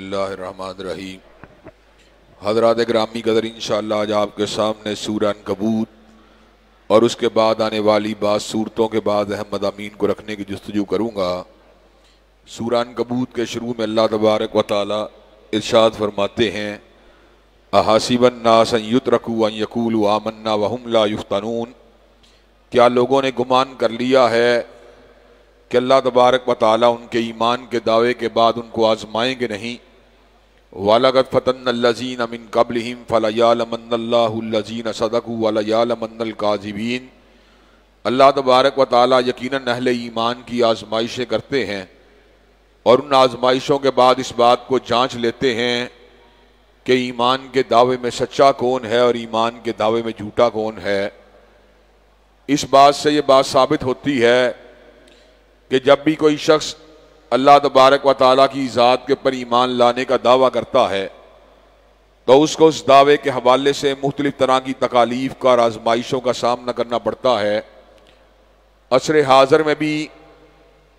बिस्मिल्लाहिर्रहमानिर्रहीम। हज़रात ग्रामी कदर इंशाअल्लाह आज आपके सामने सूरह अनकबूत और उसके बाद आने वाली बात सूरतों के बाद अहमद अमीन को रखने की जुस्तजू करूँगा। सूरह अनकबूत के शुरू में अल्लाह तबारक व तआला इरशाद फरमाते हैं, अहासिबन नास अन युतरकू अन यकूलू आमन्ना वहुम ला युफ्तनून। क्या लोगों ने गुमान कर लिया है कि अल्लाह तबारक व तआला उनके ईमान के दावे के बाद उनको आजमाएंगे नहीं। वलक़द फ़तन्नल्लज़ीन मिन क़ब्लिहिम फ़लयअलमन्नल्लाहुल्लज़ीन सदक़ू वलयअलमन्नल काज़िबीन। अल्लाह तबारक व तआला यकीनन अहले ईमान की आजमाइशें करते हैं और उन आजमाइशों के बाद इस बात को जांच लेते हैं कि ईमान के दावे में सच्चा कौन है और ईमान के दावे में झूठा कौन है। इस बात से ये बात साबित होती है कि जब भी कोई शख्स अल्लाह तबारक व तआला की ज़ात के ऊपर ईमान लाने का दावा करता है तो उसको उस दावे के हवाले से मुख्तलिफ तरह की तकालीफ का और आजमाइशों का सामना करना पड़ता है। असर हाज़र में भी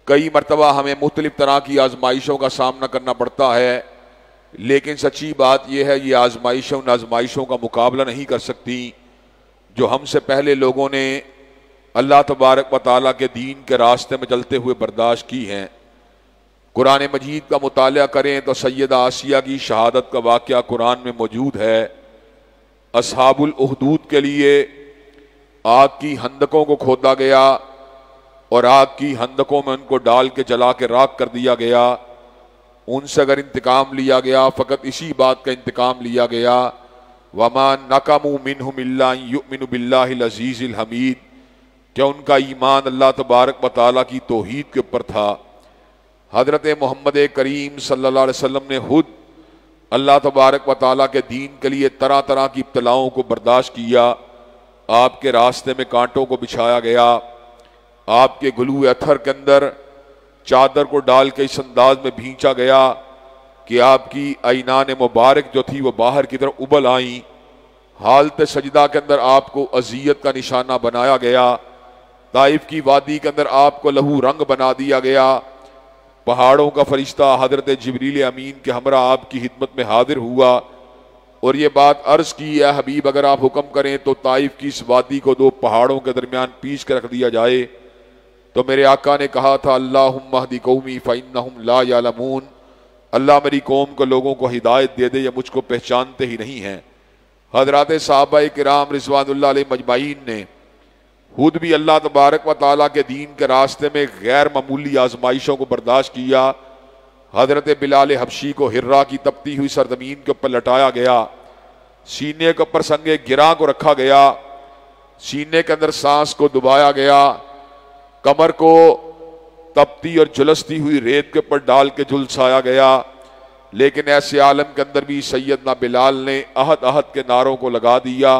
कई मरतबा हमें मुख्तलिफ तरह की आजमाइशों का सामना करना पड़ता है, लेकिन सच्ची बात यह है ये आजमाइशें उन आजमाइशों का मुकाबला नहीं कर सकती जो हमसे पहले लोगों ने अल्लाह तबारक व तआला के दीन के रास्ते में चलते हुए बर्दाश्त की हैं। कुरान मजीद का मुताला करें तो सैयदा आसिया की शहादत का वाक़या कुरान में मौजूद है। असहाबुल उहदूद के लिए आग की हंदकों को खोदा गया और आग की हंदकों में उनको डाल के जला के राख कर दिया गया। उनसे अगर इंतकाम लिया गया फ़कत इसी बात का इंतकाम लिया गया, वमा नकमू मिन्हुम इल्ला अन युमिनु बिल्लाहिल अज़ीज़िल हमीद, क्या उनका ईमान अल्लाह तबारक व तआला की तौहीद के ऊपर था। हज़रत मोहम्मद करीम सल्लल्लाहु अलैहि वसल्लम ने खुद अल्लाह तबारक व तआला के दीन के लिए तरह तरह की इब्तलाओं को बर्दाश्त किया। आपके रास्ते में कांटों को बिछाया गया, आपके गुलू अथर के अंदर चादर को डाल के इस अंदाज में भींचा गया कि आपकी ऐनान मुबारक जो थी वो बाहर की तरफ उबल आई। हालत सजदा के अंदर आपको अजियत का निशाना बनाया गया। ताइफ की वादी के अंदर आपको लहू रंग बना दिया गया। पहाड़ों का फरिश्ता हजरत जिब्रील अमीन के हमरा आपकी खिदमत में हाजिर हुआ और ये बात अर्ज की, या हबीब अगर आप हुक्म करें तो ताइफ की इस वादी को दो पहाड़ों के दरमियान पीस कर रख दिया जाए। तो मेरे आका ने कहा था, अल्लाहुम्मा हदी कौमी फ़इन्नहुम ला यालमून, अल्लाह मेरी कौम को लोगों को हिदायत दे दे, ये मुझको पहचानते ही नहीं हैं। हजरात सहाबा किराम रिज़वानुल्लाह अलैहिम अजमाइन ने खुद भी अल्लाह तबारक व तआला के दीन के रास्ते में गैर मामूली आजमाइशों को बर्दाश्त किया। हजरत बिलाल हबशी को हिर्रा की तपती हुई सरजमीन के ऊपर लटाया गया, सीने के ऊपर संगे गिरा को रखा गया, सीने के अंदर सांस को दबाया गया, कमर को तपती और झुलसती हुई रेत के ऊपर डाल के झुलसाया गया। लेकिन ऐसे आलम के अंदर भी सैयदना बिलाल ने अहद अहद के नारों को लगा दिया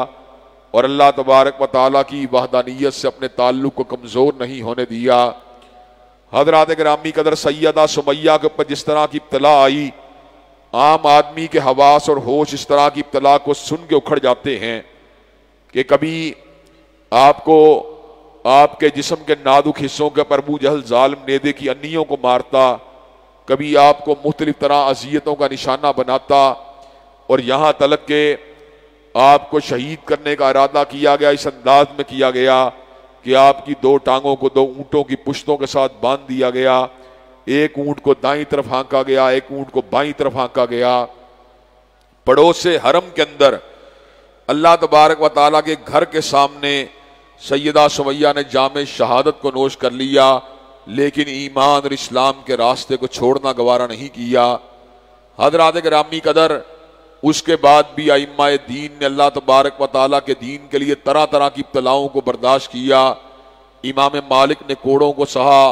और अल्लाह तबारक व तआला की वहदानियत से अपने ताल्लुक को कमज़ोर नहीं होने दिया। हज़रात ग्रामी कदर सैयदा सुमैया के ऊपर जिस तरह की इब्तला आई, आम आदमी के हवास और होश इस तरह की इब्तला को सुन के उखड़ जाते हैं कि कभी आपको आपके जिस्म के नाजुक हिस्सों के पर अबू जहल जालिम नेदे की अन्नियों को मारता, कभी आपको मुख्तलिफ तरह अजियतों का निशाना बनाता और यहाँ तलक के आपको शहीद करने का इरादा किया गया। इस अंदाज में किया गया कि आपकी दो टांगों को दो ऊँटों की पुश्तों के साथ बांध दिया गया, एक ऊँट को दाईं तरफ हाँका गया, एक ऊँट को बाईं तरफ हाँका गया। पड़ोस से हरम के अंदर अल्लाह तबारक व तआला के घर के सामने सैयदा सुमैया ने जामे शहादत को नोश कर लिया, लेकिन ईमान और इस्लाम के रास्ते को छोड़ना गवारा नहीं किया। हज़रात गिरामी कदर उसके बाद भी अइम्माए दीन ने अल्लाह तबारक व तआला के दीन के लिए तरह तरह की इब्तलाओं को बर्दाश्त किया। इमाम मालिक ने कोड़ों को सहा,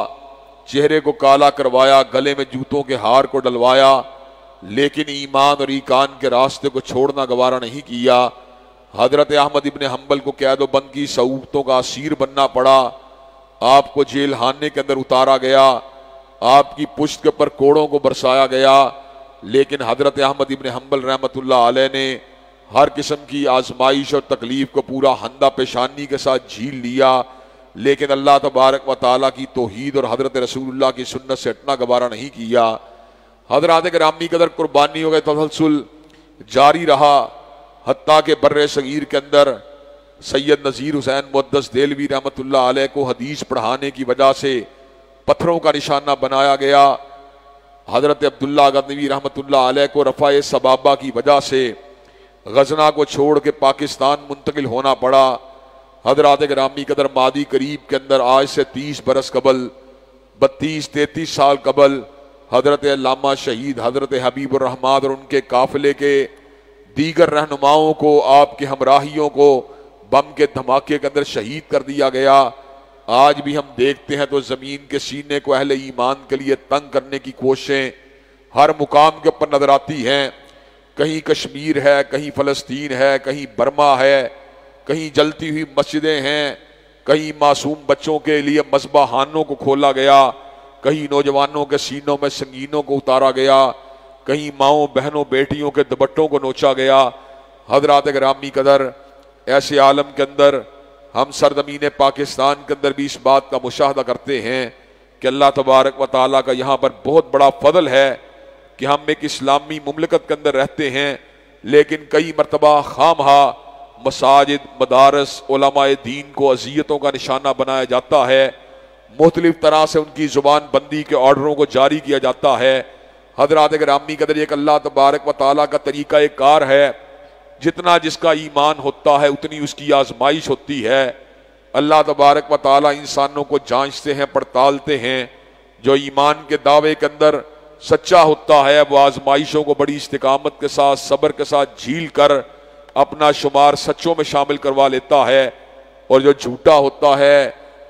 चेहरे को काला करवाया, गले में जूतों के हार को डलवाया, लेकिन ईमान और ईकान के रास्ते को छोड़ना गवारा नहीं किया। हजरत अहमद इब्ने हम्बल को कैद बंद की सऊबतों का असीर बनना पड़ा, आपको जेल खाने के अंदर उतारा गया, आपकी पुश्त के ऊपर कोड़ों को बरसाया गया, लेकिन हजरत अहमद इब्ने हम्बल रहमतुल्लाह अलैह ने हर किस्म की आजमाइश और तकलीफ को पूरा हंदा पेशानी के साथ झील लिया। लेकिन अल्लाह तबारक व तआला की तौहीद और हज़रत रसूलुल्लाह की सुन्नत से हटना गवारा नहीं किया। हजरात गिरामी कदर कुर्बानियों का तसलसल जारी रहा। हत्ता के बर्रे सगीर के अंदर सैयद नज़ीर हुसैन मुद्दस देलवी रहमतुल्लाह अलैह को हदीस पढ़ाने की वजह से पत्थरों का निशाना बनाया गया। हजरत अब्दुल्ला गज़नवी रहमतुल्लाह अलैह को रफ़ाए सबाबा की वजह से गजना को छोड़ के पाकिस्तान मुंतकिल होना पड़ा। हजरात गिरामी कदर मादी करीब के अंदर आज से 30 बरस कबल 32-33 साल कबल हजरत अल्लामा शहीद हजरत हबीबुर रहमान और उनके काफिले के दीगर रहनुमाओं को, आपके हमराहियों को बम के धमाके के अंदर शहीद कर दिया गया। आज भी हम देखते हैं तो जमीन के सीने को अहले ईमान के लिए तंग करने की कोशिशें हर मुकाम के ऊपर नजर आती हैं। कहीं कश्मीर है, कहीं फलस्तीन है, कहीं बर्मा है, कहीं जलती हुई मस्जिदें हैं, कहीं मासूम बच्चों के लिए मज़बाहानों को खोला गया, कहीं नौजवानों के सीनों में संगीनों को उतारा गया, कहीं माओं बहनों बेटियों के दुपट्टों को नोचा गया। हजरात गिरामी कदर ऐसे आलम के अंदर हम सरजमीन पाकिस्तान के अंदर भी इस बात का मुशाहदा करते हैं कि अल्लाह तबारक व तआला का यहाँ पर बहुत बड़ा फजल है कि हम एक इस्लामी मुमलकत के अंदर रहते हैं, लेकिन कई मरतबा खामहा मसाजिद मदारस उलमाए दीन को अजियतों का निशाना बनाया जाता है। मुख्तलिफ तरह से उनकी जुबान बंदी के ऑर्डरों को जारी किया जाता है। हजरात गिरामी कदर एक अल्लाह तबारक व तआला का तरीका एक कार है। जितना जिसका ईमान होता है उतनी उसकी आजमाइश होती है। अल्लाह तबारक व तआला इंसानों को जांचते हैं, पड़तालते हैं। जो ईमान के दावे के अंदर सच्चा होता है वो आजमाइशों को बड़ी इस्तिकामत के साथ सब्र के साथ झील कर अपना शुमार सच्चों में शामिल करवा लेता है, और जो झूठा होता है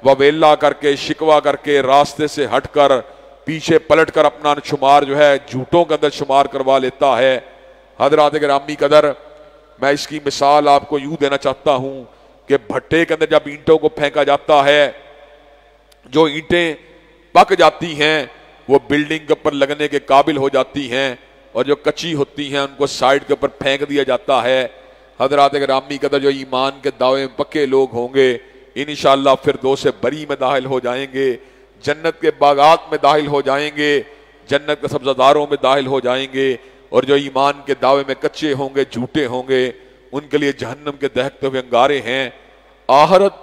वह वेला करके शिकवा करके रास्ते से हटकर पीछे पलटकर अपना शुमार जो है झूठों के अंदर शुमार करवा लेता है। हजरात गिरामी कदर मैं इसकी मिसाल आपको यूं देना चाहता हूं कि भट्टे के अंदर जब ईंटों को फेंका जाता है, जो ईंटें पक जाती हैं वो बिल्डिंग के ऊपर लगने के काबिल हो जाती हैं, और जो कच्ची होती हैं उनको साइड के ऊपर फेंक दिया जाता है। हजरात गिरामी कदर जो ईमान के दावे में पक्के लोग होंगे इंशाअल्लाह फिरदौस बरी में दाखिल हो जाएंगे, जन्नत के बागात में दाखिल हो जाएंगे, जन्नत के सब्ज़ादारों में दाखिल हो जाएंगे। और जो ईमान के दावे में कच्चे होंगे झूठे होंगे उनके लिए जहन्नम के दहकते हुए अंगारे हैं। आखिरत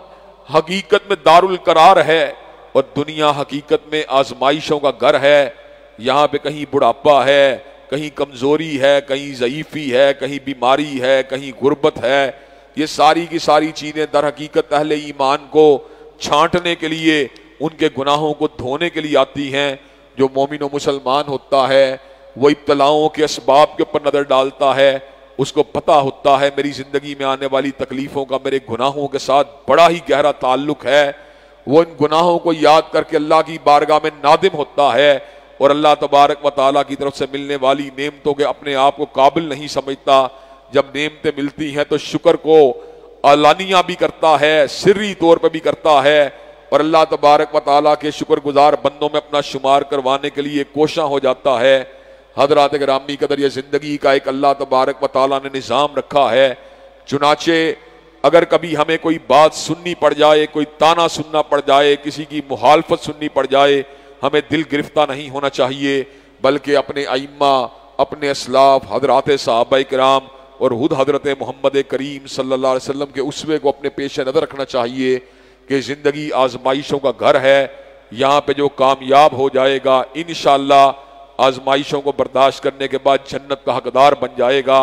हकीकत में दारुल करार है और दुनिया हकीकत में आजमाइशों का घर है। यहाँ पे कहीं बुढ़ापा है, कहीं कमजोरी है, कहीं ज़ईफ़ी है, कहीं बीमारी है, कहीं गुर्बत है। ये सारी की सारी चीजें दर हकीकत अहले ईमान को छांटने के लिए, उनके गुनाहों को धोने के लिए आती हैं। जो मोमिन व मुसलमान होता है वो इब्तलाओं के असबाब के ऊपर नजर डालता है, उसको पता होता है मेरी जिंदगी में आने वाली तकलीफों का मेरे गुनाहों के साथ बड़ा ही गहरा ताल्लुक है। वो इन गुनाहों को याद करके अल्लाह की बारगाह में नादिम होता है और अल्लाह तबारक व तआला की तरफ से मिलने वाली नेमतों के अपने आप को काबिल नहीं समझता। जब नेमतें मिलती हैं तो शुक्र को अलानिया भी करता है, सिर्री तौर पर भी करता है, और अल्लाह तबारक व तआला के शुक्रगुजार बंदों में अपना शुमार करवाने के लिए कोशिश हो जाता है। हजरात गिरामी कदर ये जिंदगी का एक अल्लाह तबारक व तआला ने निज़ाम रखा है। चुनाचे अगर कभी हमें कोई बात सुननी पड़ जाए, कोई ताना सुनना पड़ जाए, किसी की मुखालफत सुननी पड़ जाए, हमें दिल गिरफ्ता नहीं होना चाहिए, बल्कि अपने अइम्मा, अपने असलाफ हजरात सहाबा किराम और खुद हजरत मोहम्मद करीम सल्लल्लाहु अलैहि वसल्लम के उसवे को अपने पेश नज़र रखना चाहिए कि ज़िंदगी आजमाइशों का घर है। यहाँ पे जो कामयाब हो जाएगा इंशाअल्लाह आजमाइशों को बर्दाश्त करने के बाद जन्नत का हकदार बन जाएगा।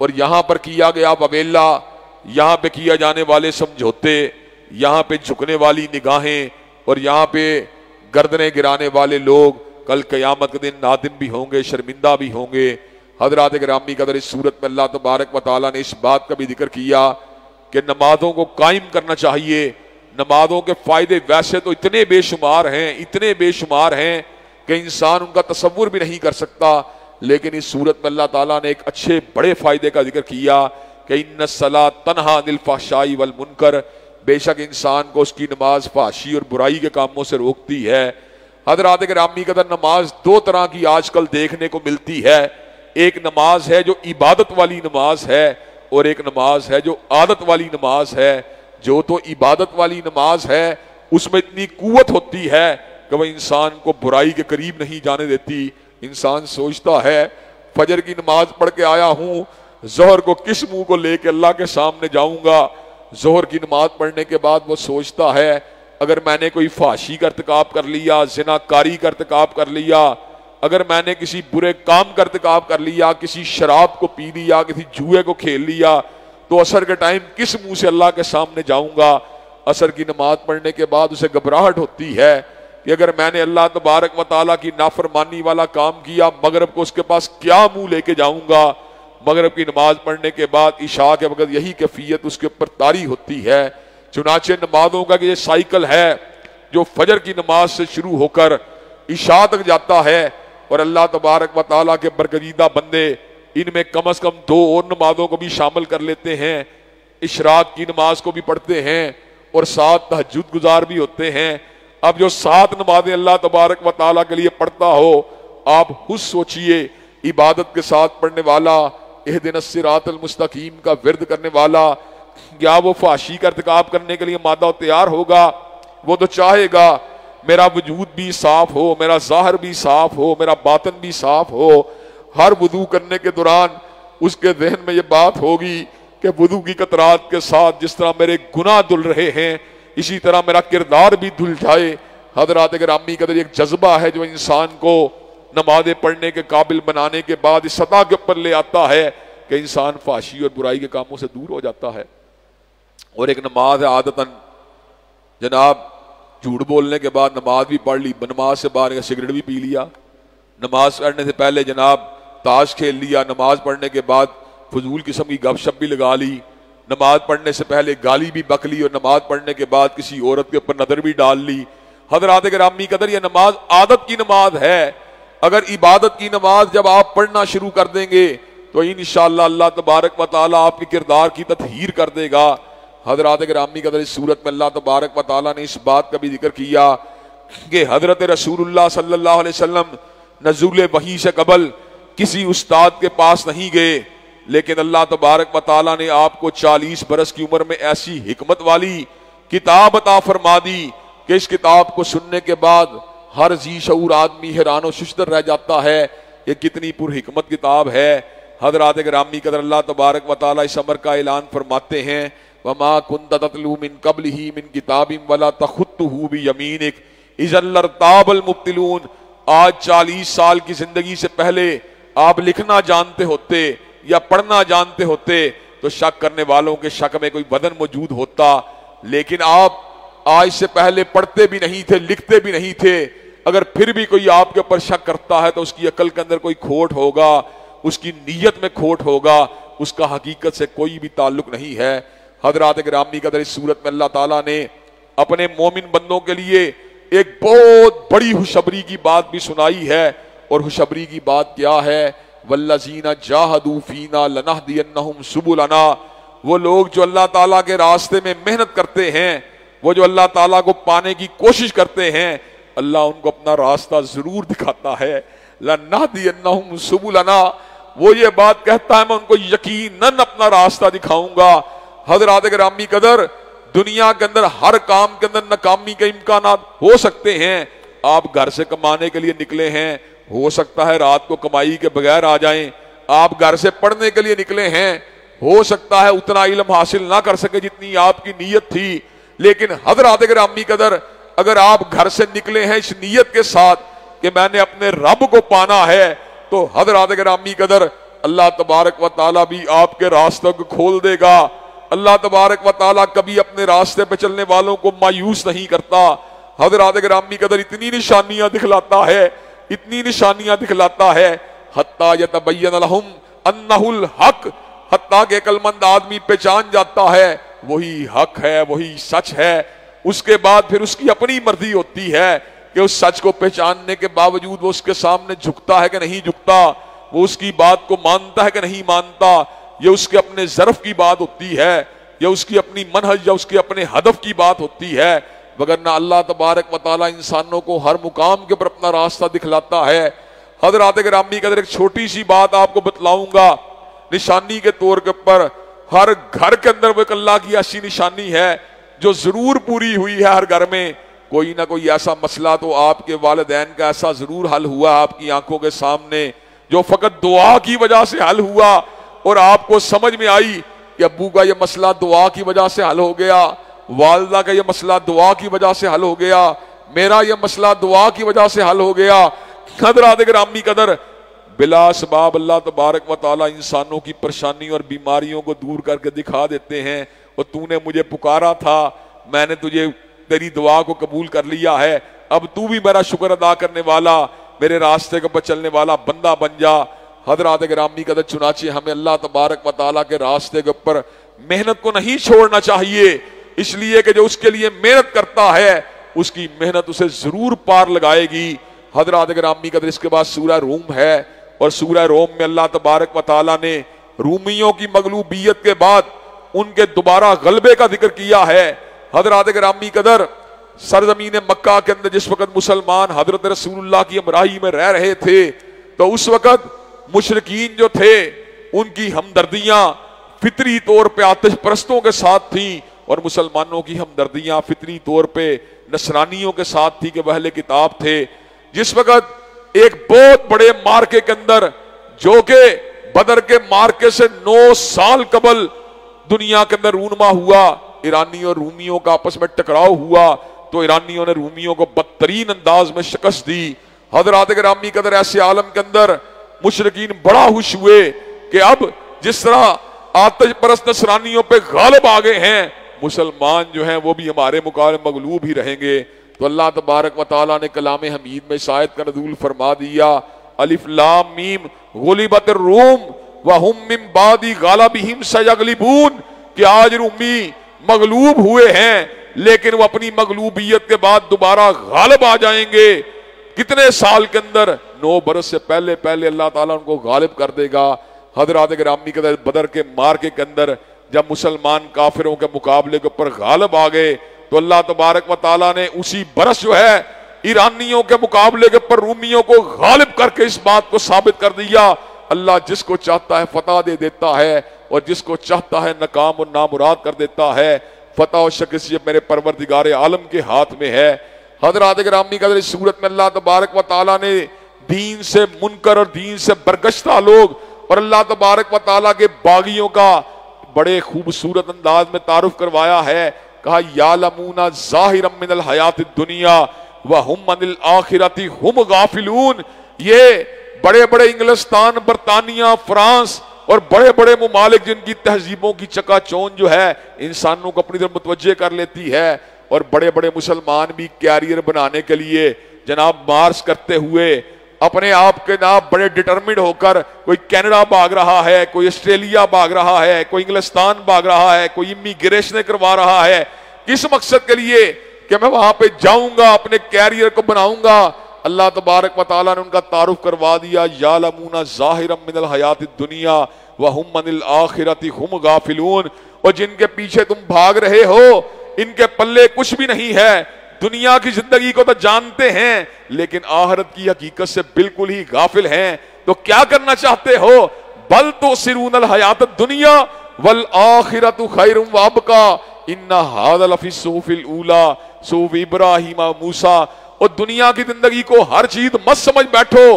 और यहाँ पर किया गया ववेला, यहाँ पे किया जाने वाले समझौते, यहाँ पे झुकने वाली निगाहें और यहाँ पे गर्दनें गिराने वाले लोग कल क़यामत के दिन नादिम भी होंगे, शर्मिंदा भी होंगे। हजरात गिरामी कदर इस सूरत में अल्लाह तबारक व तआला ने इस बात का भी जिक्र किया कि नमाजों को कायम करना चाहिए। नमाजों के फायदे वैसे तो इतने बेशुमार हैं, इतने बेशुमार हैं कि इंसान उनका तसव्वुर भी नहीं कर सकता, लेकिन इस सूरत में अल्लाह ताला ने एक अच्छे बड़े फायदे का जिक्र किया कि इन्नस्सलात तन्हा अनिल फ़हशाई वल मुनकर, बेशक इंसान को उसकी नमाज फहशी और बुराई के कामों से रोकती है। हजरात गिरामी कदर नमाज दो तरह की आजकल देखने को मिलती है। एक नमाज है जो इबादत वाली नमाज है और एक नमाज है जो आदत वाली नमाज है। जो तो इबादत वाली नमाज है उसमें इतनी कुव्वत होती है कि वह इंसान को बुराई के करीब नहीं जाने देती, इंसान सोचता है फजर की नमाज पढ़ के आया हूं, जोहर को किस मुंह को लेके अल्लाह के सामने जाऊंगा। जोहर की नमाज पढ़ने के बाद वो सोचता है अगर मैंने कोई फाशी का इर्तिकाब कर लिया, ज़िनाकारी का इर्तिकाब कर लिया, अगर मैंने किसी बुरे काम का इर्तिकाब कर लिया, किसी शराब को पी लिया, किसी जुए को खेल लिया, तो असर के टाइम किस मुंह से अल्लाह के सामने जाऊंगा। असर की नमाज पढ़ने के बाद उसे घबराहट होती है कि अगर मैंने अल्लाह तबारक व तआला की नाफरमानी वाला काम किया, मगरिब को उसके पास क्या मुंह लेके जाऊंगा। मगरिब की नमाज पढ़ने के बाद इशा के वक्त यही कैफियत उसके ऊपर तारी होती है। चुनाचे नमाजों का ये साइकिल है जो फजर की नमाज से शुरू होकर इशा तक जाता है, और अल्लाह तबारक व तआला के बरगजीदा बंदे इनमें कम से कम 2 और नमाजों को भी शामिल कर लेते हैं। इशराक की नमाज को भी पढ़ते हैं और 7 तहज्जुद गुजार भी होते हैं। अब जो 7 नमाजें अल्लाह तबारक व तआला के लिए पढ़ता हो, आप खुद सोचिए इबादत के साथ पढ़ने वाला, इहदिनस सिरातल मुस्तकीम का विर्द करने वाला, क्या वो फाशी का इर्तिकाब करने के लिए मादा तैयार होगा? वो तो चाहेगा मेरा वजूद भी साफ हो, मेरा ज़ाहिर भी साफ हो, मेरा बातन भी साफ हो। हर वुदू करने के दौरान उसके जहन में ये बात होगी कि वुदू की कतरात के साथ जिस तरह मेरे गुनाह धुल रहे हैं, इसी तरह मेरा किरदार भी धुल जाए। हज़रात गिरामी कदर एक जज्बा है जो इंसान को नमाज़ें पढ़ने के काबिल बनाने के बाद इस सतह के ऊपर ले आता है कि इंसान फाशी और बुराई के कामों से दूर हो जाता है। और एक नमाज है आदतन, जनाब झूठ बोलने के बाद नमाज भी पढ़ ली, नमाज से बाहर सिगरेट भी पी लिया, नमाज पढ़ने से पहले जनाब ताश खेल लिया, नमाज पढ़ने के बाद फजूल किस्म की गपशप भी लगा ली, नमाज पढ़ने से पहले गाली भी बक ली, और नमाज पढ़ने के बाद किसी औरत के ऊपर नजर भी डाल ली। हज़रात गिरामी कदर ये नमाज आदत की नमाज है। अगर इबादत की नमाज जब आप पढ़ना शुरू कर देंगे तो इंशाअल्लाह अल्लाह तबारक व तआला आपके किरदार की तत्हीर कर देगा। हज़रात गिरामी कदर इस सूरत में अल्लाह तबारक व तआला ने इस बात का भी जिक्र किया कि हज़रत रसूलुल्लाह सल्लल्लाहु अलैहि वसल्लम नज़ूल वही से कबल किसी उस्ताद के पास नहीं गए, लेकिन अल्लाह तबारक व तआला ने आपको 40 बरस की उम्र में ऐसी हिकमत वाली किताब अता फरमा दी कि इस किताब को सुनने के बाद हर जी शऊर आदमी हैरान व शुश्तर रह जाता है, ये कितनी पुरहिकमत किताब है। हज़रात गिरामी कदर अल्लाह तबारक व तआला इस अमर का ऐलान फरमाते हैं, वमा कुन्त ततलू मिन क़ब्लिही मिन किताबिन वला तख़ुत्तुहू बियमीनिक इज़् लर्ताबल मुब्तिलून। आज 40 साल की जिंदगी से पहले आप लिखना जानते होते या पढ़ना जानते होते तो शक करने वालों के शक में कोई वजन मौजूद होता, लेकिन आप आज से पहले पढ़ते भी नहीं थे, लिखते भी नहीं थे। अगर फिर भी कोई आपके ऊपर शक करता है तो उसकी अकल के अंदर कोई खोट होगा, उसकी नीयत में खोट होगा, उसका हकीकत से कोई भी ताल्लुक नहीं है। हज़रात गिरामी कदर इस सूरत में अल्लाह ताला ने अपने मोमिन बंदों के लिए एक बहुत बड़ी खुशखबरी की बात भी सुनाई है। और खुशखबरी की बात क्या है? वल्लज़ीना जाहदू फीना लनहदियन्नहुम सुबुलना। वो लोग जो अल्लाह ताला के रास्ते में मेहनत करते हैं, वो जो अल्लाह ताला को पाने की कोशिश करते हैं, अल्लाह उनको अपना रास्ता जरूर दिखाता है। लनहदियन्नहुम सुबुलना, वो ये बात कहता है मैं उनको यकीनन अपना रास्ता दिखाऊंगा। हज़रात गिरामी कदर दुनिया के अंदर हर काम के अंदर नाकामी के इम्कानात हो सकते हैं। आप घर से कमाने के लिए निकले हैं, हो सकता है रात को कमाई के बगैर आ जाएं। आप घर से पढ़ने के लिए निकले हैं, हो सकता है उतना इल्म हासिल ना कर सके जितनी आपकी नीयत थी। लेकिन हज़रात गिरामी कदर अगर आप घर से निकले हैं इस नीयत के साथ कि मैंने अपने रब को पाना है, तो हज़रात गिरामी कदर अल्लाह तबारक व तआला भी आपके रास्तों को खोल देगा। अल्लाह तबारक व तआला कभी अपने रास्ते पे चलने वालों को मायूस नहीं करता। हज़रात गिरामी कदर इतनी निशानियां दिखलाता है, इतनी निशानियां दिखलाता है, हत्ता यतबय्यन लहुम अन्नहुल हक, हत्ता के अक्लमंद आदमी पहचान जाता है वही हक है, वही सच है। उसके बाद फिर उसकी अपनी मर्जी होती है कि उस सच को पहचानने के बावजूद वो उसके सामने झुकता है कि नहीं झुकता, वो उसकी बात को मानता है कि नहीं मानता। ये उसके अपने ज़र्फ की बात होती है, या उसकी अपनी मनहज या उसके अपने हदफ की बात होती है। वगरना अल्लाह तबारक व तआला इंसानों को हर मुकाम के ऊपर अपना रास्ता दिखलाता है। हज़रात गिरामी कदर एक छोटी सी बात आपको बतलाऊंगा निशानी के तौर के ऊपर। हर घर के अंदर वो एक अल्लाह की ऐसी निशानी है जो जरूर पूरी हुई है हर घर में, कोई ना कोई ऐसा मसला तो आपके वालिदैन का ऐसा जरूर हल हुआ आपकी आंखों के सामने, जो फकत दुआ की वजह से हल हुआ और आपको समझ में आई कि अब्बू का ये मसला दुआ की वजह से हल हो गया, वालदा का ये मसला दुआ की वजह से हल हो गया, मेरा ये मसला दुआ की वजह से हल हो गया। हज़रात गिरामी कदर, बिला सबाब अल्लाह तबारक व तआला इंसानों की परेशानी और बीमारियों को दूर करके दिखा देते हैं। और तूने मुझे पुकारा था, मैंने तुझे तेरी दुआ को कबूल कर लिया है, अब तू भी मेरा शुक्र अदा करने वाला, मेरे रास्ते के ऊपर चलने वाला बंदा बन जा। हज़रात गिरामी कदर, चुनाचे हमें अल्लाह तबारक व तआला के रास्ते के ऊपर मेहनत को नहीं छोड़ना चाहिए, इसलिए कि जो उसके लिए मेहनत करता है उसकी मेहनत उसे जरूर पार लगाएगी। हज़रात गिरामी कदर, इसके बाद सूरह रूम है और सूरह रूम में अल्लाह तबारक व तआला ने रूमियों की मगलूबियत के बाद उनके दोबारा गलबे का जिक्र किया है। हज़रात गिरामी कदर, सरजमीन मक्का के अंदर जिस वक्त मुसलमान हजरत रसूलुल्लाह की हमराही में रह रहे थे, तो उस वक्त मुशरिकीन जो थे उनकी हमदर्दियां फितरी तौर पे आतिश परस्तों के साथ थी और मुसलमानों की हमदर्दियां फितरी तौर पे नसरानियों के साथ थी कि वह अहले किताब थे। जिस वक्त एक बहुत बड़े मार्के के अंदर, जो कि बदर के मार्के से 9 साल कबल दुनिया के अंदर रूनमा हुआ, ईरानी और रूमियों का आपस में टकराव हुआ, तो ईरानियों ने रूमियों को बदतरीन अंदाज में शिकस्त दी। हज़रात गिरामी कदर, ऐसे आलम के अंदर मुशरिकीन बड़ा खुश हुए कि अब जिस तरह आतिश परस्त नसरानियों पे गालिब आ गए हैं, मुसलमान जो हैं वो भी हमारे मुकाबले मगलूब ही रहेंगे। तो अल्लाह तबारक व तआला ने कलाम हमीद में इस आयत का नज़ूल फरमा दिया, अलिफ लाम मीम गुलिबतिर रूम व हुम मिन बादी गालिबिहिम सयगलिबून, कि आज रूमी मगलूब हुए हैं लेकिन वो अपनी मगलूबियत के बाद दोबारा गालिब आ जाएंगे। कितने साल के अंदर? 9 बरस से पहले पहले अल्लाह ताला उनको गालिब कर देगा। हज़रात गिरामी के बदर के मार्के के अंदर जब मुसलमान काफिरों के मुकाबले के ऊपर गालिब आ गए, तो अल्लाह तबारक व तआला ने उसी बरस जो है ईरानियों के मुकाबले के ऊपर रूमियों को गालिब करके इस बात को साबित कर दिया, अल्लाह जिसको चाहता है फतह दे देता है और जिसको चाहता है नाकाम और नामुराद कर देता है। फतह और शिकस्त मेरे परवरदिगार आलम के हाथ में है। हज़रात गिरामी कदर, इस सूरत में अल्लाह तबारक व तआला ने दीन से मुनकर और दीन से बरगश्ता लोग और अल्लाह तबारक व तआला के बागियों का बड़े खूबसूरत अंदाज में तारुफ करवाया है। कहा, यालमूना ज़ाहिरम मिनल हयातिद दुनिया व हुम अनिल आखिरती हुम गाफिलून। ये बड़े बड़े इंग्लिस्तान, बरतानिया, फ्रांस और बड़े बड़े मुमालिक जिनकी तहजीबों की चकाचौंध जो है इंसानों को अपनी तरफ मुतवज्जे कर लेती है, और बड़े बड़े मुसलमान भी कैरियर बनाने के लिए जनाब मार्च करते हुए अपने आप के नाम बड़े डिटरमिन्ड होकर, कोई कनाडा भाग रहा है, कोई ऑस्ट्रेलिया भाग रहा है, कोई इंग्लिस्तान भाग रहा है, कोई इमिग्रेशन करवा रहा है, किस मकसद के लिए? कि मैं वहां पे जाऊंगा, अपने कैरियर को बनाऊंगा। अल्लाह तबारक व तआला ने उनका तारुफ करवा दिया, यालमूना ज़ाहिरम मिनल हयातिद दुनिया व हुम अनिल आखिरती हुम गाफिलून। और जिनके पीछे तुम भाग रहे हो इनके पल्ले कुछ भी नहीं है, दुनिया की जिंदगी को तो जानते हैं लेकिन आखिरत की हकीकत से बिल्कुल ही गाफिल हैं। तो क्या करना चाहते हो? बल तो सिरूनल हयातद दुनिया वल आखिरतु खैरुम व अबका इन्ना हाज़ा लफ़ी सुहुफ़िल ऊला सुहुफ़ इब्राहीम व मूसा। और दुनिया की जिंदगी को हर चीज मत समझ बैठो,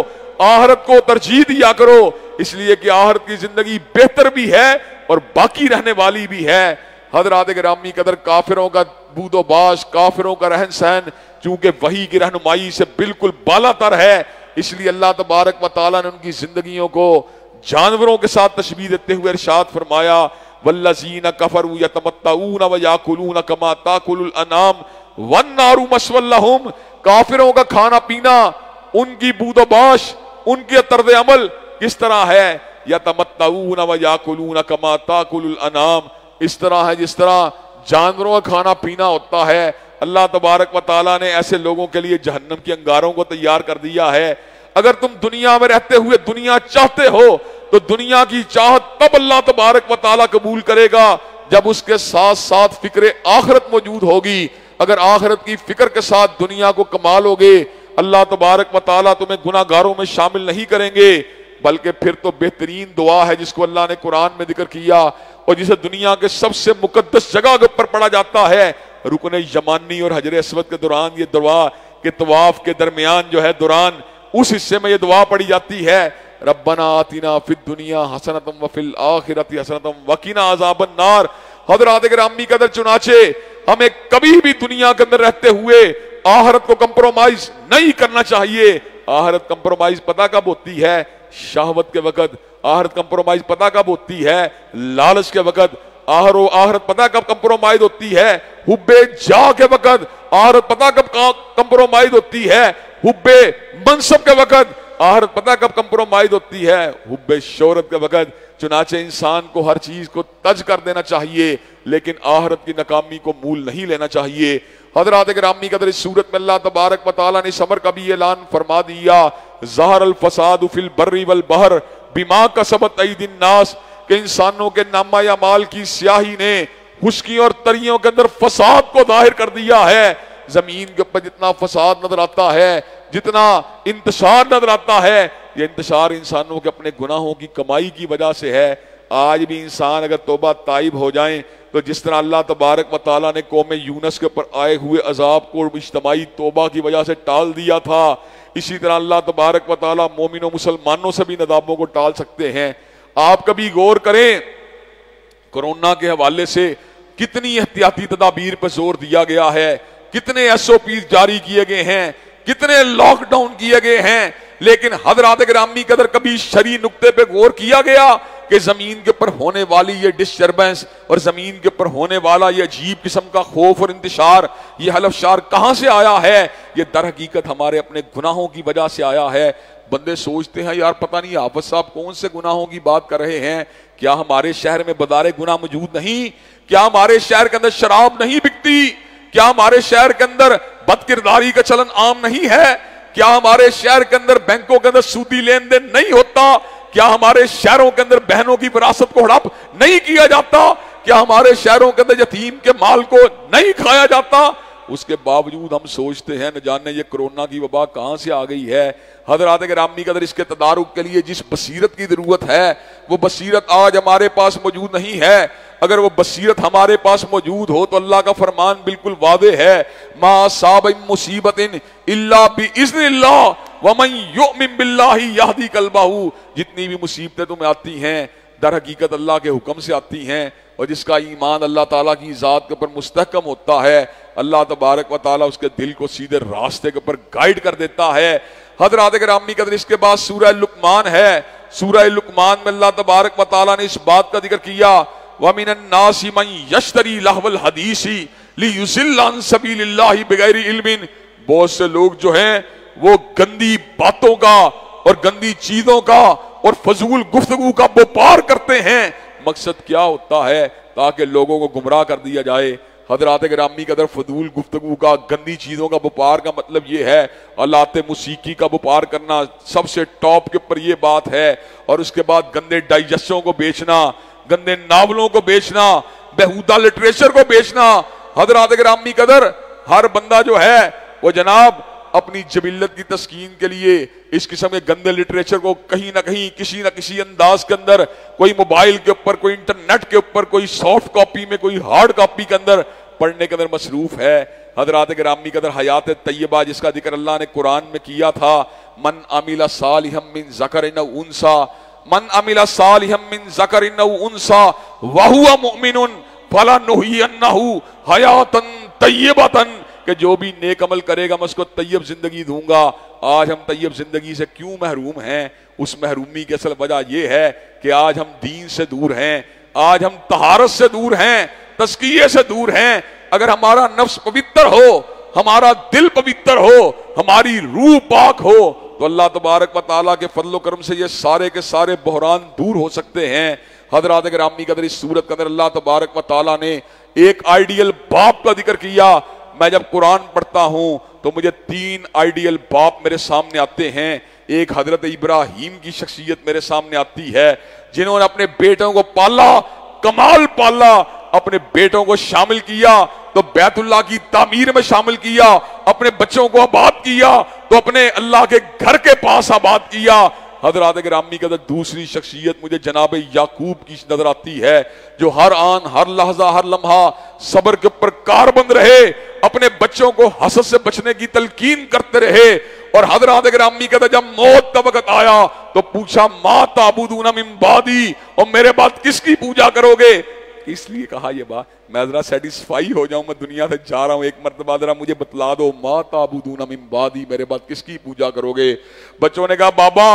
आखिरत को तरजीह दिया करो, इसलिए कि आखिरत की जिंदगी बेहतर भी है और बाकी रहने वाली भी है। हज़रात गिरामी कदर, काफिरों का बूदोबाश, काफिरों का रहन सहन चूंकि वही की रहनुमाई से बिल्कुल बालातर है, इसलिए अल्लाह तबारक व तआला ने उनकी जिंदगियों को जानवरों के साथ तशबीह देते हुए इरशाद फरमाया, वल्लज़ीना कफरू यतमत्तऊना व याकुलूना कमा ताकुलुल अनाम वन्नारु मस्वल लहुम। काफिरों का खाना पीना, उनकी बूदोबाश, उनके तर्ज अमल किस तरह है? यतमत्तऊना व याकुलूना कमा ताकुलुल अनाम, इस तरह है जिस तरह जानवरों का खाना पीना होता है। अल्लाह तबारक व तआला ने ऐसे लोगों के लिए जहन्नम के अंगारों को तैयार कर दिया है। अगर तुम दुनिया में रहते हुए दुनिया चाहते हो तो दुनिया की चाहत तब अल्लाह तबारक व तआला कबूल करेगा जब उसके साथ साथ फिक्र आखिरत मौजूद होगी। अगर आखिरत की फिक्र के साथ दुनिया को कमा लोगे, अल्लाह तबारक व तआला तुम्हें गुनाहगारों में शामिल नहीं करेंगे, बल्कि फिर तो बेहतरीन दुआ है जिसको अल्लाह ने कुरान में जिक्र किया और जिसे दुनिया के सबसे मुकद्दस जगह के ऊपर पढ़ा जाता है, रुकन यमानी और हजर अस्वद के दौरान ये दुआ के तवाफ के दरमियान जो है दौरान उस हिस्से में ये दुआ पड़ी जाती है, रब्बना आतिना फिद दुनिया हसनतम व फिल आखिरति हसनतम वकीना अज़ाबन नार। हज़रात गिरामी कदर चुनाचे हमें कभी भी दुनिया के अंदर रहते हुए आखिरत को कंप्रोमाइज नहीं करना चाहिए। आखिरत कंप्रोमाइज पता कब होती है? शहवत के वक्त। आखिरत कंप्रोमाइज पता कब होती है? लालच के वक्त। आखिरत पता कब कंप्रोमाइज होती है? हुब्बे जा के वक्त। आखिरत पता कब कंप्रोमाइज होती है? हुब्बे मनसब के वक्त। आखिरत पता कब कंप्रोमाइज होती है? हुब्बे शोहरत के वक्त। चुनाचे इंसान को हर चीज को तज कर देना चाहिए, लेकिन आखिरत की नाकामी को मूल नहीं लेना चाहिए। हज़रात गिरामी कदर इस सूरत में अल्लाह तबारक व तआला ने समर का भी ऐलान फरमा दिया, ज़हरल फसादु फिल बर्रि वल बहर बिमा कसबत अयदीन नास, के इंसानों के नामा या माल की स्याही ने खुश्की और तरियों के अंदर फसाद को जाहिर कर दिया है। जमीन के ऊपर जितना फसाद नजर आता है, जितना इंतशार नजर आता है, ये इंतशार इंसानों के अपने गुनाहों की कमाई की वजह से है। आज भी इंसान अगर तौबा ताइब हो जाए तो जिस तरह अल्लाह तबारक व तआला ने कौम यूनस के ऊपर आए हुए अजाब को इज्तमाई तौबा की वजह से टाल दिया था, इसी तरह अल्लाह तबारक व तआला मोमिनों मुसलमानों से भी नदाबों को टाल सकते हैं। आप कभी गौर करें, कोरोना के हवाले से कितनी एहतियाती तदाबीर पर जोर दिया गया है, कितने SOP जारी किए गए हैं, कितने लॉकडाउन किए गए हैं, लेकिन हज़रात गिरामी कदर कभी शरई नुक्ते पे गौर किया गया कि जमीन के ऊपर होने वाली ये डिस्टर्बेंस और जमीन के ऊपर होने वाला ये अजीब किस्म का खौफ और इंतशार, ये हलफशार कहां से आया है? ये दर हकीकत हमारे अपने गुनाहों की वजह से आया है। बंदे सोचते हैं यार पता नहीं हाफिज साहब कौन से गुनाहों की बात कर रहे हैं, क्या हमारे शहर में बदारे गुनाह मौजूद नहीं? क्या हमारे शहर के अंदर शराब नहीं बिकती? क्या हमारे शहर के अंदर बदकिरदारी का चलन आम नहीं है? क्या हमारे शहर के अंदर बैंकों के अंदर सूदी लेन देन नहीं होता? क्या हमारे शहरों के अंदर बहनों की विरासत को हड़प नहीं किया जाता? क्या हमारे शहरों के अंदर यतीम के माल को नहीं खाया जाता? उसके बावजूद हम सोचते हैं न जाने ये कोरोना की वबा कहां से आ गई है। हज़रात गिरामी कदर इसके तदारुक के लिए जिस बसीरत की जरूरत है वो बसीरत आज हमारे पास मौजूद नहीं है। अगर वो बसीरत हमारे पास मौजूद हो तो अल्लाह का फरमान बिल्कुल वादे है, मा असाब मुसीबतिन इल्ला बिइज़्निल्लाह व मन युमिन बिल्लाहि यहदी कल्बहू। जितनी भी मुसीबतें तुम्हें आती हैं दर हकीकत अल्लाह के हुक्म से आती हैं, और जिसका ईमान अल्लाह ताला की ज़ात के ऊपर मुस्तहकम होता है, अल्लाह तबारक व ताला उसके दिल को सीधे रास्ते के ऊपर गाइड कर देता है। हज़रात गिरामी कदर इसके बाद सूरह लुकमान है। सूरह लुकमान में अल्लाह तबारक व ताला ने इस बात का जिक्र किया, व मिनन नासी मन यश्तरी लहवल हदीसी लियुज़िल्ल अन सबीलिल्लाहि बिगैरि इल्मिन। बहुत से लोग जो हैं वो गंदी बातों का और गंदी चीजों का और फजूल गुफ्तगू का व्यापार करते हैं। मकसद क्या होता है? ताकि लोगों को गुमराह कर दिया जाए। हज़रात गिरामी कदर फजूल गुफ्तगू का, गंदी चीजों का व्यापार का मतलब ये है, आलाते मुसीकी का व्यापार करना सबसे टॉप के ऊपर ये बात है। और उसके बाद गंदे डाइजेस्टों को बेचना, गंदे नावलों को बेचना, बेहुदा लिटरेचर को बेचना। हज़रात गिरामी कदर हर बंदा जो है वो जनाब अपनी जबिल्लत की तस्कीन के लिए इस किस्म के गंदे लिटरेचर को कहीं ना कहीं किसी न किसी अंदाज के अंदर, कोई मोबाइल के ऊपर, कोई इंटरनेट के ऊपर, कोई सॉफ्ट कॉपी में, कोई हार्ड कॉपी के अंदर पढ़ने के अंदर मसरूफ है। हज़रात गिरामी कदर हयात तय्यबा जिसका जिक्र अल्लाह ने कुरान में किया था, मन अमिला सालिहम मिन ज़करिन औ उन्सा, मन अमिला सालिहम मिन ज़करिन औ उन्सा व हुवा मुमिनुन फलनुहियन्नहु हयातन तय्यबतन, कि जो भी नेक अमल करेगा मैं उसको तैयब जिंदगी दूंगा। आज हम तैयब जिंदगी से क्यों महरूम हैं? उस महरूमी की असल वजह यह है कि आज हम दीन से दूर हैं, आज हम तहारत से दूर हैं, तस्किये से दूर हैं। अगर हमारा नफ्स पवित्र हो, हमारा दिल पवित्र हो, हमारी रूह पाक हो, तो अल्लाह तबारक व तआला के फजल करम से ये सारे के सारे बहरान दूर हो सकते हैं। हज़रात गिरामी कदर इस सूरत के अंदर अल्लाह तबारक व तआला ने एक आइडियल बाप का जिक्र किया। मैं जब कुरान पढ़ता हूं तो मुझे 3 आइडियल बाप मेरे सामने आते हैं। एक हजरत इब्राहीम की शख्सियत मेरे सामने आती है, जिन्होंने अपने बेटों को पाला, कमाल पाला, अपने बेटों को शामिल किया तो बैतुल्लाह की तामीर में शामिल किया, अपने बच्चों को आबाद किया तो अपने अल्लाह के घर के पास आबाद किया। हजरात गिरामी कदर दूसरी शख्सियत मुझे जनाब याकूब की नजर आती है, जो हर आन हर लहजा हर लम्हा सब्र के ऊपर कारबंद रहे, अपने बच्चों को हसद से बचने की तलकीन करते रहे। और हजरात गिरामी कदर जब मौत का वक्त आया तो पूछा मा ताबुदूना मिन बादी, और मेरे बाद किसकी पूजा करोगे? इसलिए कहा ये बात, मैं जरा सेटिस्फाई हो जाऊं, मैं दुनिया से जा रहा हूं, एक मर्तबा जरा मुझे बतला दो, मा ताबुदूना मिन बादी, मेरे बाद किसकी पूजा करोगे? बच्चों ने कहा बाबा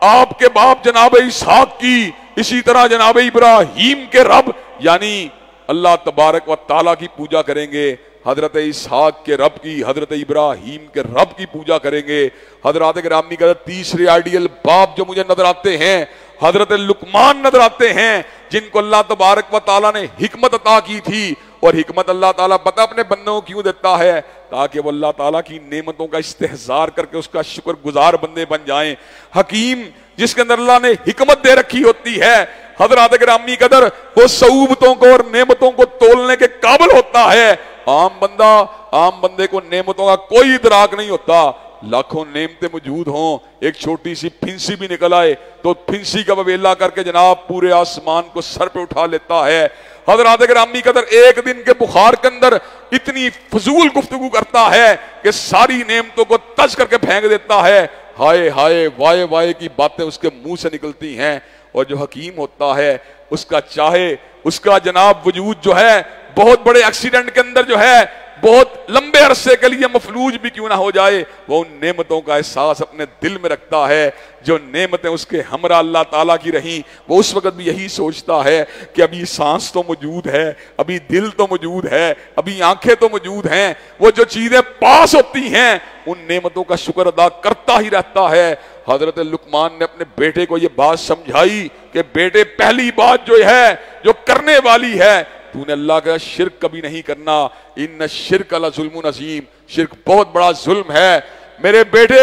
आपके बाप जनाब इसहाक की, इसी तरह जनाब इब्राहिम के रब यानी अल्लाह तबारक व ताला की पूजा करेंगे, हजरत इसहाक के रब की, हजरत इब्राहिम के रब की पूजा करेंगे। हजरत गिरामी का तीसरे आइडियल बाप जो मुझे नजर आते हैं, हजरत लुकमान नजर आते हैं, जिनको अल्लाह तबारक व ताला ने हिकमत अता की थी। और हिकमत अल्लाह ताला पता अपने बंदों को क्यों देता है? ताकि वो अल्लाह ताला की नेमतों का इस्तेहजार करके उसका शुक्रगुजार बंदे बन जाएं। हकीम जिसके अंदर अल्लाह ने हिकमत दे रखी होती है, हजरत गिरामी कदर वो सऊबतों को और नेमतों को तोलने के काबिल होता है। आम बंदे को नेमतों का कोई इदराक नहीं होता। लाखों नेमतें मौजूद हों, एक छोटी सी फिंसी भी निकल आए तो फिंसी का बवेला करके जनाब पूरे आसमान को सर पे उठा लेता है। हजरत गिरामी कदर एक दिन के बुखार के अंदर इतनी फजूल गुफ्तगू करता है कि सारी नेमतों को तज करके फेंक देता है। हाय हाय वाय वाय की बातें उसके मुंह से निकलती हैं। और जो हकीम होता है उसका चाहे उसका जनाब वजूद जो है बहुत बड़े एक्सीडेंट के अंदर जो है बहुत लंबे अरसे के लिए मफलूज भी क्यों ना हो जाए, वो उन नेमतों का एहसास अपने दिल में रखता है। जो नेमतें उसके हमरा अल्लाह ताला की रही, वो उस वक्त भी यही सोचता है कि अभी सांस तो मौजूद है, अभी दिल तो मौजूद है, अभी आंखें तो मौजूद हैं। वो जो चीजें पास होती हैं उन नेमतों का शुक्र अदा करता ही रहता है। हजरत लुकमान ने अपने बेटे को ये बात समझाई कि बेटे पहली बात जो है जो करने वाली है, तूने अल्लाह का शिर्क कभी नहीं करना। इन शिर्क अला जुल्मुन अजीम, शिर्क बहुत बड़ा जुल्म है। मेरे बेटे